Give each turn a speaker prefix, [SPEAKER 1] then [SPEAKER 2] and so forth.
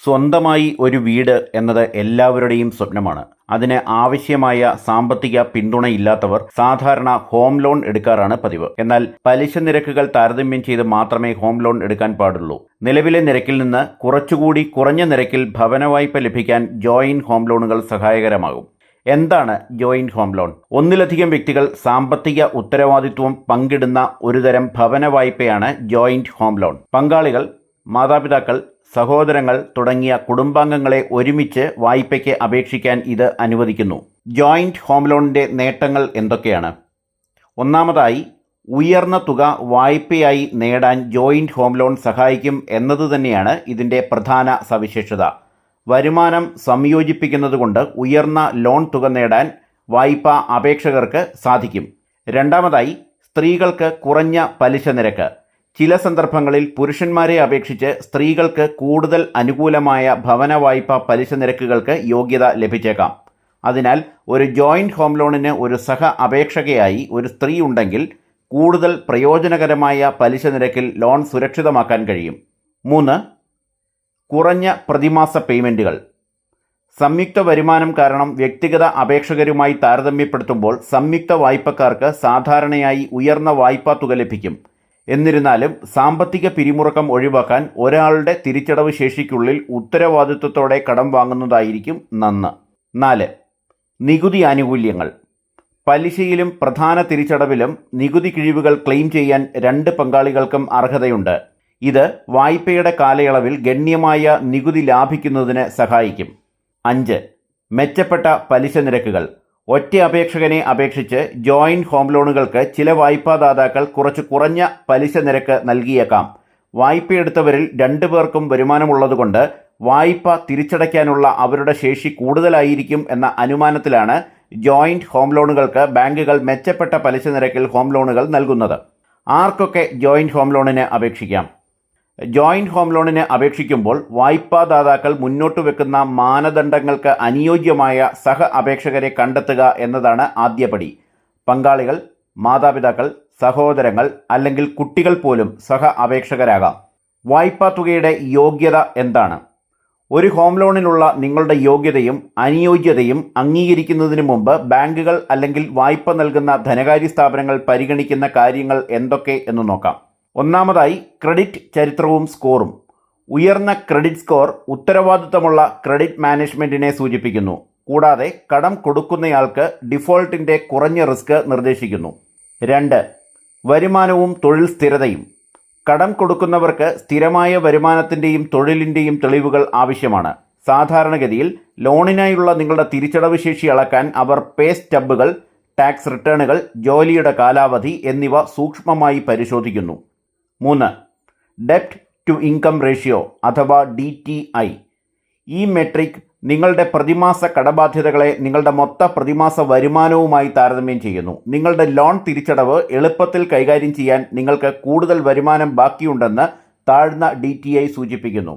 [SPEAKER 1] സ്വന്തമായി ഒരു വീട് എന്നത് എല്ലാവരുടെയും സ്വപ്നമാണ്. അതിന് ആവശ്യമായ സാമ്പത്തിക പിന്തുണയില്ലാത്തവർ സാധാരണ ഹോം ലോൺ എടുക്കാറാണ് പതിവ്. എന്നാൽ പലിശ നിരക്കുകൾ താരതമ്യം ചെയ്ത് മാത്രമേ ഹോം ലോൺ എടുക്കാൻ പാടുള്ളൂ. നിലവിലെ നിരക്കിൽ നിന്ന് കുറച്ചുകൂടി കുറഞ്ഞ നിരക്കിൽ ഭവന വായ്പ ലഭിക്കാൻ ജോയിന്റ് ഹോം ലോണുകൾ സഹായകരമാകും. എന്താണ് ജോയിന്റ് ഹോം ലോൺ? ഒന്നിലധികം വ്യക്തികൾ സാമ്പത്തിക ഉത്തരവാദിത്വം പങ്കിടുന്ന ഒരുതരം ഭവന വായ്പയാണ് ജോയിന്റ് ഹോം ലോൺ. പങ്കാളികൾ, മാതാപിതാക്കൾ, സഹോദരങ്ങൾ തുടങ്ങിയ കുടുംബാംഗങ്ങളെ ഒരുമിച്ച് വായ്പയ്ക്ക് അപേക്ഷിക്കാൻ ഇത് അനുവദിക്കുന്നു. ജോയിന്റ് ഹോം ലോണിൻ്റെ നേട്ടങ്ങൾ എന്തൊക്കെയാണ്? ഒന്നാമതായി, ഉയർന്ന തുക വായ്പയായി നേടാൻ ജോയിന്റ് ഹോം ലോൺ സഹായിക്കും എന്നത് തന്നെയാണ് ഇതിൻ്റെ പ്രധാന സവിശേഷത. വരുമാനം സംയോജിപ്പിക്കുന്നതുകൊണ്ട് ഉയർന്ന ലോൺ തുക നേടാൻ വായ്പാ അപേക്ഷകർക്ക് സാധിക്കും. രണ്ടാമതായി, സ്ത്രീകൾക്ക് കുറഞ്ഞ പലിശ നിരക്ക്. ചില സന്ദർഭങ്ങളിൽ പുരുഷന്മാരെ അപേക്ഷിച്ച് സ്ത്രീകൾക്ക് കൂടുതൽ അനുകൂലമായ ഭവന വായ്പ പലിശ നിരക്കുകൾക്ക് യോഗ്യത ലഭിച്ചേക്കാം. അതിനാൽ ഒരു ജോയിന്റ് ഹോം ലോണിന് ഒരു സഹ അപേക്ഷകയായി ഒരു സ്ത്രീ ഉണ്ടെങ്കിൽ കൂടുതൽ പ്രയോജനകരമായ പലിശ നിരക്കിൽ ലോൺ സുരക്ഷിതമാക്കാൻ കഴിയും. 3. കുറഞ്ഞ പ്രതിമാസ പേയ്മെൻറ്റുകൾ. സംയുക്ത വരുമാനം കാരണം വ്യക്തിഗത അപേക്ഷകരുമായി താരതമ്യപ്പെടുത്തുമ്പോൾ സംയുക്ത വായ്പക്കാർക്ക് സാധാരണയായി ഉയർന്ന വായ്പാ തുക ലഭിക്കും. എന്നിരുന്നാലും സാമ്പത്തിക പിരിമുറുക്കം ഒഴിവാക്കാൻ ഒരാളുടെ തിരിച്ചടവ് ശേഷിക്കുള്ളിൽ ഉത്തരവാദിത്വത്തോടെ കടം വാങ്ങുന്നതായിരിക്കും നന്ന്. 4. നികുതി ആനുകൂല്യങ്ങൾ. പലിശയിലും പ്രധാന തിരിച്ചടവിലും നികുതി കിഴിവുകൾ ക്ലെയിം ചെയ്യാൻ രണ്ട് പങ്കാളികൾക്കും അർഹതയുണ്ട്. ഇത് വായ്പയുടെ കാലയളവിൽ ഗണ്യമായ നികുതി ലാഭിക്കുന്നതിന് സഹായിക്കും. 5. മെച്ചപ്പെട്ട പലിശ നിരക്കുകൾ. ഒറ്റ അപേക്ഷകനെ അപേക്ഷിച്ച് ജോയിന്റ് ഹോം ലോണുകൾക്ക് ചില വായ്പാദാതാക്കൾ കുറച്ച് കുറഞ്ഞ പലിശ നിരക്ക് നൽകിയേക്കാം. വായ്പയെടുത്തവരിൽ 2 പേർക്കും വരുമാനമുള്ളതുകൊണ്ട് വായ്പ തിരിച്ചടയ്ക്കാനുള്ള അവരുടെ ശേഷി കൂടുതലായിരിക്കും എന്ന അനുമാനത്തിലാണ് ജോയിന്റ് ഹോം ലോണുകൾക്ക് ബാങ്കുകൾ മെച്ചപ്പെട്ട പലിശ നിരക്കിൽ ഹോം ലോണുകൾ നൽകുന്നത്. ആർക്കൊക്കെ ജോയിന്റ് ഹോം ലോണിന് അപേക്ഷിക്കാം? ജോയിന്റ് ഹോം ലോണിന് അപേക്ഷിക്കുമ്പോൾ വായ്പാദാതാക്കൾ മുന്നോട്ട് വെക്കുന്ന മാനദണ്ഡങ്ങൾക്ക് അനുയോജ്യമായ സഹ അപേക്ഷകരെ കണ്ടെത്തുക എന്നതാണ് ആദ്യപടി. പങ്കാളികൾ, മാതാപിതാക്കൾ, സഹോദരങ്ങൾ അല്ലെങ്കിൽ കുട്ടികൾ പോലും സഹ അപേക്ഷകരാകാം. വായ്പാ തുകയുടെ യോഗ്യത എന്താണ്? ഒരു ഹോം ലോണിനുള്ള നിങ്ങളുടെ യോഗ്യതയും അനുയോജ്യതയും അംഗീകരിക്കുന്നതിന് മുമ്പ് ബാങ്കുകൾ അല്ലെങ്കിൽ വായ്പ നൽകുന്ന ധനകാര്യ സ്ഥാപനങ്ങൾ പരിഗണിക്കുന്ന കാര്യങ്ങൾ എന്തൊക്കെ എന്ന് നോക്കാം. ഒന്നാമതായി, ക്രെഡിറ്റ് ചരിത്രവും സ്കോറും. ഉയർന്ന ക്രെഡിറ്റ് സ്കോർ ഉത്തരവാദിത്തമുള്ള ക്രെഡിറ്റ് മാനേജ്മെൻറ്റിനെ സൂചിപ്പിക്കുന്നു. കൂടാതെ കടം കൊടുക്കുന്നയാൾക്ക് ഡിഫോൾട്ടിൻ്റെ കുറഞ്ഞ റിസ്ക് നിർദ്ദേശിക്കുന്നു. 2. വരുമാനവും തൊഴിൽ സ്ഥിരതയും. കടം കൊടുക്കുന്നവർക്ക് സ്ഥിരമായ വരുമാനത്തിൻ്റെയും തൊഴിലിൻ്റെയും തെളിവുകൾ ആവശ്യമാണ്. സാധാരണഗതിയിൽ ലോണിനായുള്ള നിങ്ങളുടെ തിരിച്ചടവ് ശേഷി അളക്കാൻ അവർ പേ സ്റ്റബുകൾ, ടാക്സ് റിട്ടേണുകൾ, ജോലിയുടെ കാലാവധി എന്നിവ സൂക്ഷ്മമായി പരിശോധിക്കുന്നു. 3. ഡെപ്റ്റ് ടു ഇൻകം റേഷ്യോ അഥവാ DTI. ഈ മെട്രിക് നിങ്ങളുടെ പ്രതിമാസ കടബാധ്യതകളെ നിങ്ങളുടെ മൊത്ത പ്രതിമാസ വരുമാനവുമായി താരതമ്യം ചെയ്യുന്നു. നിങ്ങളുടെ ലോൺ തിരിച്ചടവ് എളുപ്പത്തിൽ കൈകാര്യം ചെയ്യാൻ നിങ്ങൾക്ക് കൂടുതൽ വരുമാനം ബാക്കിയുണ്ടെന്ന് താഴ്ന്ന DTI സൂചിപ്പിക്കുന്നു.